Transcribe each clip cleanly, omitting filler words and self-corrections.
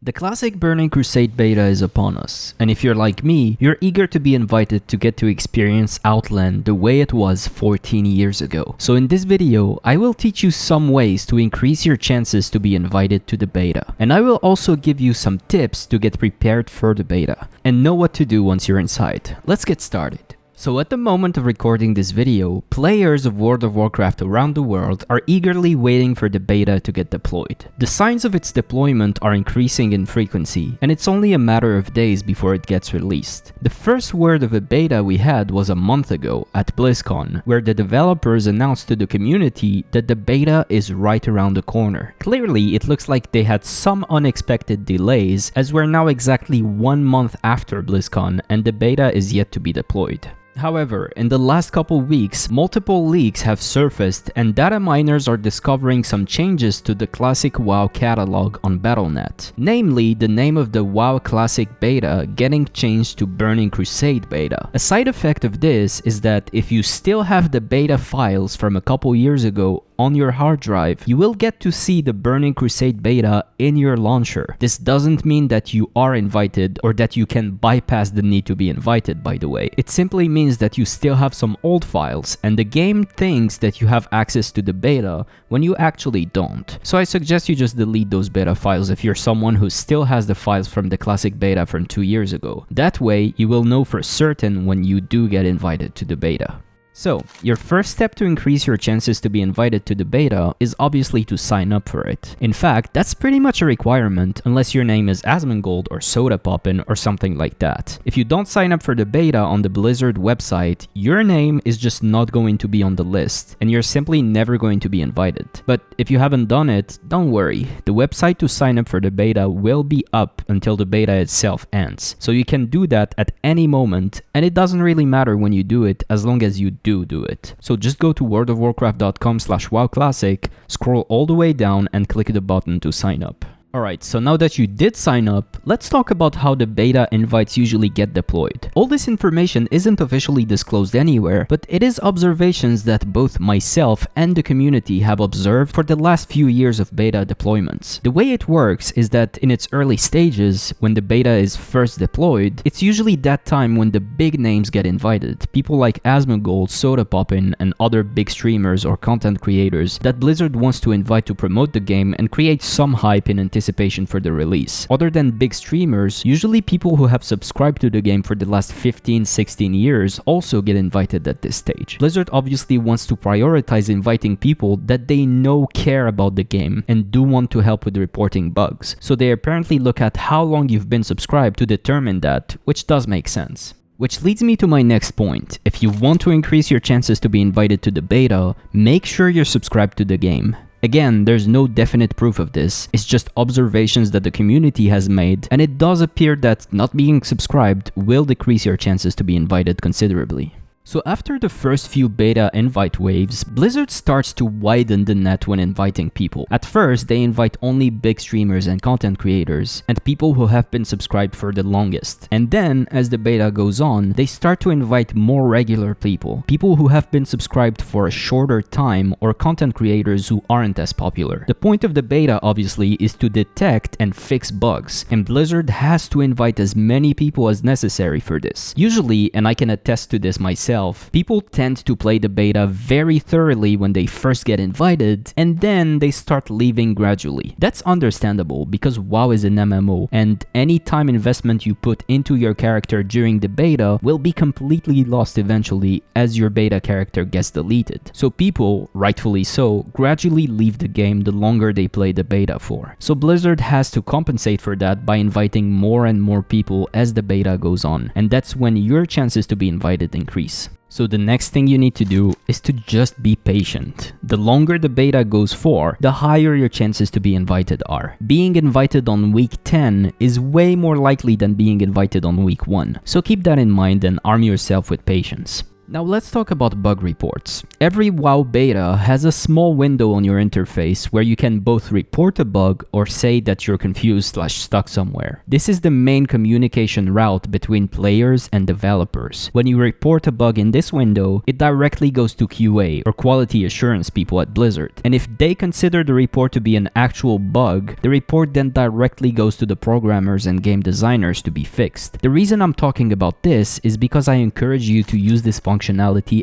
The classic Burning Crusade beta is upon us, and if you're like me, you're eager to be invited to get to experience Outland the way it was 14 years ago. So in this video, I will teach you some ways to increase your chances to be invited to the beta. And I will also give you some tips to get prepared for the beta, and know what to do once you're inside. Let's get started. So at the moment of recording this video, players of World of Warcraft around the world are eagerly waiting for the beta to get deployed. The signs of its deployment are increasing in frequency, and it's only a matter of days before it gets released. The first word of a beta we had was a month ago at BlizzCon, where the developers announced to the community that the beta is right around the corner. Clearly, it looks like they had some unexpected delays, as we're now exactly 1 month after BlizzCon and the beta is yet to be deployed. However, in the last couple weeks, multiple leaks have surfaced and data miners are discovering some changes to the classic WoW catalog on Battle.net. Namely, the name of the WoW Classic Beta getting changed to Burning Crusade Beta. A side effect of this is that if you still have the beta files from a couple years ago on your hard drive, you will get to see the Burning Crusade beta in your launcher. This doesn't mean that you are invited or that you can bypass the need to be invited, by the way. It simply means that you still have some old files and the game thinks that you have access to the beta when you actually don't. So I suggest you just delete those beta files if you're someone who still has the files from the classic beta from 2 years ago. That way, you will know for certain when you do get invited to the beta. So, your first step to increase your chances to be invited to the beta is obviously to sign up for it. In fact, that's pretty much a requirement unless your name is Asmongold or Sodapoppin or something like that. If you don't sign up for the beta on the Blizzard website, your name is just not going to be on the list and you're simply never going to be invited. But if you haven't done it, don't worry. The website to sign up for the beta will be up until the beta itself ends. So you can do that at any moment and it doesn't really matter when you do it as long as you do it. So just go to worldofwarcraft.com/wowclassic, scroll all the way down and click the button to sign up. Alright, so now that you did sign up, let's talk about how the beta invites usually get deployed. All this information isn't officially disclosed anywhere, but it is observations that both myself and the community have observed for the last few years of beta deployments. The way it works is that in its early stages, when the beta is first deployed, it's usually that time when the big names get invited. People like Asmongold, Sodapoppin, and other big streamers or content creators that Blizzard wants to invite to promote the game and create some hype in anticipation for the release. Other than big streamers, usually people who have subscribed to the game for the last 15-16 years also get invited at this stage. Blizzard obviously wants to prioritize inviting people that they know care about the game and do want to help with reporting bugs. So they apparently look at how long you've been subscribed to determine that, which does make sense. Which leads me to my next point. If you want to increase your chances to be invited to the beta, make sure you're subscribed to the game. Again, there's no definite proof of this, it's just observations that the community has made, and it does appear that not being subscribed will decrease your chances to be invited considerably. So after the first few beta invite waves, Blizzard starts to widen the net when inviting people. At first, they invite only big streamers and content creators, and people who have been subscribed for the longest. And then, as the beta goes on, they start to invite more regular people. People who have been subscribed for a shorter time, or content creators who aren't as popular. The point of the beta, obviously, is to detect and fix bugs, and Blizzard has to invite as many people as necessary for this. Usually, and I can attest to this myself, people tend to play the beta very thoroughly when they first get invited, and then they start leaving gradually. That's understandable because WoW is an MMO, and any time investment you put into your character during the beta will be completely lost eventually as your beta character gets deleted. So people, rightfully so, gradually leave the game the longer they play the beta for. So Blizzard has to compensate for that by inviting more and more people as the beta goes on, and that's when your chances to be invited increase. So the next thing you need to do is to just be patient. The longer the beta goes for, the higher your chances to be invited are. Being invited on week 10 is way more likely than being invited on week 1. So keep that in mind and arm yourself with patience. Now let's talk about bug reports. Every WoW beta has a small window on your interface where you can both report a bug or say that you're confused/stuck somewhere. This is the main communication route between players and developers. When you report a bug in this window, it directly goes to QA or quality assurance people at Blizzard. And if they consider the report to be an actual bug, the report then directly goes to the programmers and game designers to be fixed. The reason I'm talking about this is because I encourage you to use this functionality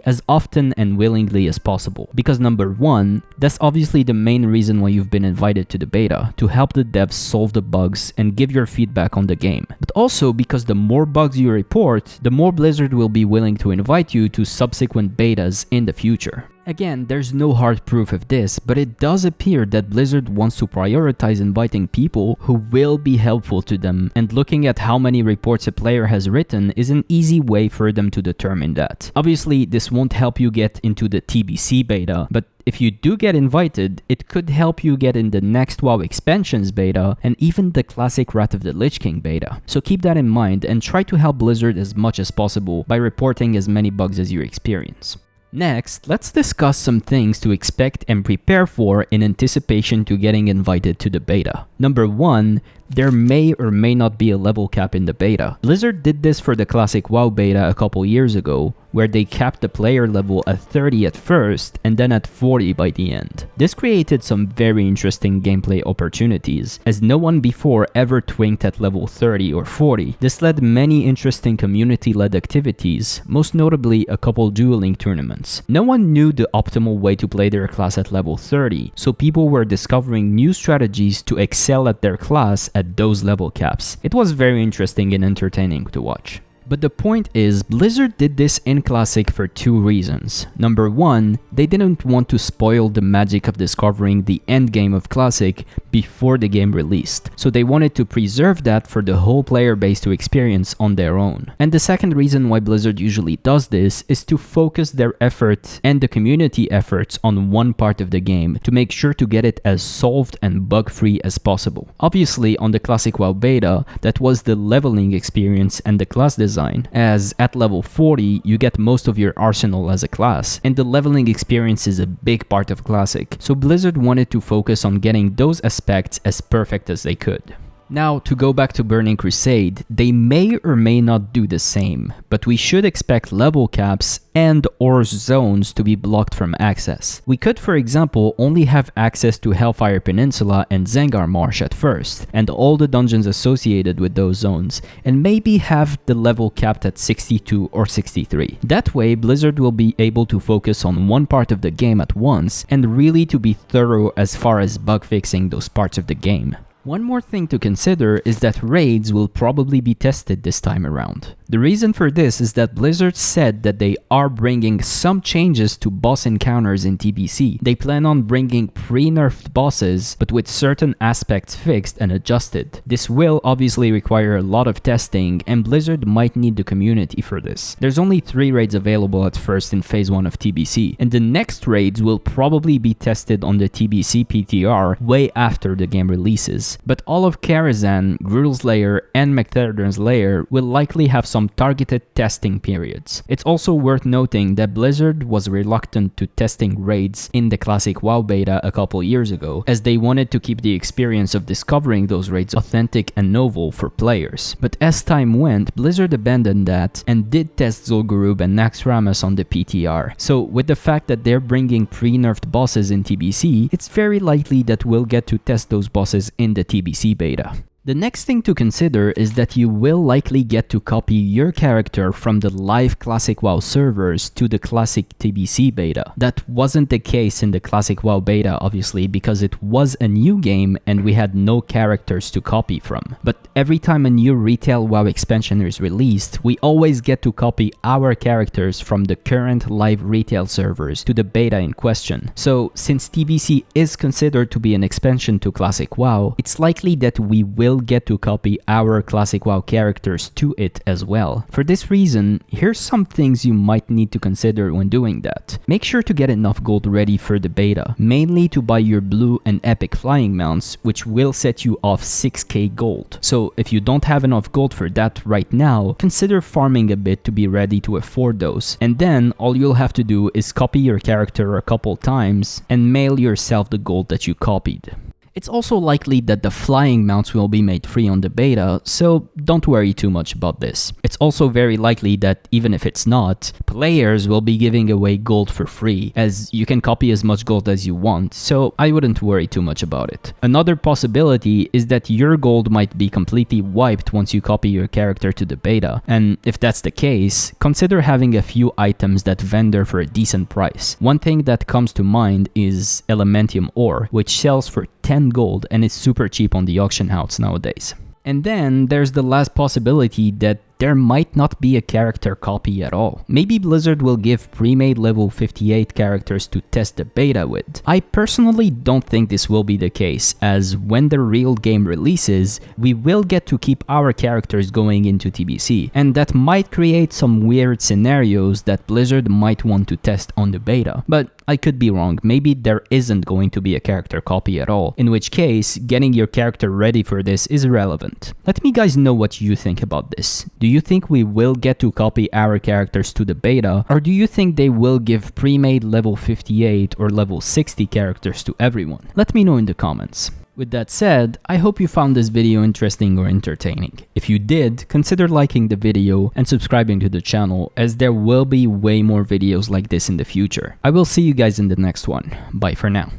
as often and willingly as possible. Because number one, that's obviously the main reason why you've been invited to the beta, to help the devs solve the bugs and give your feedback on the game. But also because the more bugs you report, the more Blizzard will be willing to invite you to subsequent betas in the future. Again, there's no hard proof of this, but it does appear that Blizzard wants to prioritize inviting people who will be helpful to them, and looking at how many reports a player has written is an easy way for them to determine that. Obviously, this won't help you get into the TBC beta, but if you do get invited, it could help you get in the next WoW expansions beta and even the classic Wrath of the Lich King beta. So keep that in mind and try to help Blizzard as much as possible by reporting as many bugs as you experience. Next, let's discuss some things to expect and prepare for in anticipation to getting invited to the beta. Number one, there may or may not be a level cap in the beta. Blizzard did this for the classic WoW beta a couple years ago, where they capped the player level at 30 at first and then at 40 by the end. This created some very interesting gameplay opportunities, as no one before ever twinked at level 30 or 40. This led many interesting community-led activities, most notably a couple dueling tournaments. No one knew the optimal way to play their class at level 30, so people were discovering new strategies to excel at their class at those level caps. It was very interesting and entertaining to watch. But the point is, Blizzard did this in Classic for two reasons. Number one, they didn't want to spoil the magic of discovering the endgame of Classic before the game released, so they wanted to preserve that for the whole player base to experience on their own. And the second reason why Blizzard usually does this is to focus their effort and the community efforts on one part of the game to make sure to get it as solved and bug-free as possible. Obviously, on the Classic WoW beta, that was the leveling experience and the class design, as at level 40 you get most of your arsenal as a class, and the leveling experience is a big part of Classic, so Blizzard wanted to focus on getting those aspects as perfect as they could. Now, to go back to Burning Crusade, they may or may not do the same, but we should expect level caps and or zones to be blocked from access. We could, for example, only have access to Hellfire Peninsula and Zengar Marsh at first, and all the dungeons associated with those zones, and maybe have the level capped at 62 or 63. That way, Blizzard will be able to focus on one part of the game at once, and really to be thorough as far as bug fixing those parts of the game. One more thing to consider is that raids will probably be tested this time around. The reason for this is that Blizzard said that they are bringing some changes to boss encounters in TBC. They plan on bringing pre-nerfed bosses, but with certain aspects fixed and adjusted. This will obviously require a lot of testing, and Blizzard might need the community for this. There's only 3 raids available at first in Phase 1 of TBC, and the next raids will probably be tested on the TBC PTR way after the game releases. But all of Karazhan, Gruul's Lair, and McThedern's Lair will likely have some targeted testing periods. It's also worth noting that Blizzard was reluctant to testing raids in the Classic WoW beta a couple years ago, as they wanted to keep the experience of discovering those raids authentic and novel for players. But as time went, Blizzard abandoned that and did test Zul'Gurub and Naxxramas on the PTR. So with the fact that they're bringing pre-nerfed bosses in TBC, it's very likely that we'll get to test those bosses in the TBC beta. The next thing to consider is that you will likely get to copy your character from the live Classic WoW servers to the Classic TBC beta. That wasn't the case in the Classic WoW beta, obviously, because it was a new game and we had no characters to copy from. But every time a new retail WoW expansion is released, we always get to copy our characters from the current live retail servers to the beta in question. So, since TBC is considered to be an expansion to Classic WoW, it's likely that we will will get to copy our classic WoW characters to it as well. For this reason, here's some things you might need to consider when doing that. Make sure to get enough gold ready for the beta, mainly to buy your blue and epic flying mounts, which will set you off 6k gold. So if you don't have enough gold for that right now, consider farming a bit to be ready to afford those. And then all you'll have to do is copy your character a couple times and mail yourself the gold that you copied. It's also likely that the flying mounts will be made free on the beta, so don't worry too much about this. It's also very likely that even if it's not, players will be giving away gold for free, as you can copy as much gold as you want, so I wouldn't worry too much about it. Another possibility is that your gold might be completely wiped once you copy your character to the beta, and if that's the case, consider having a few items that vendor for a decent price. One thing that comes to mind is Elementium ore, which sells for 10 gold and is super cheap on the auction house nowadays. And then there's the last possibility that there might not be a character copy at all. Maybe Blizzard will give pre-made level 58 characters to test the beta with. I personally don't think this will be the case, as when the real game releases, we will get to keep our characters going into TBC, and that might create some weird scenarios that Blizzard might want to test on the beta. But I could be wrong, maybe there isn't going to be a character copy at all, in which case, getting your character ready for this is irrelevant. Let me guys know what you think about this. Do you think we will get to copy our characters to the beta, or do you think they will give pre-made level 58 or level 60 characters to everyone? Let me know in the comments. With that said, I hope you found this video interesting or entertaining. If you did, consider liking the video and subscribing to the channel, as there will be way more videos like this in the future. I will see you guys in the next one. Bye for now.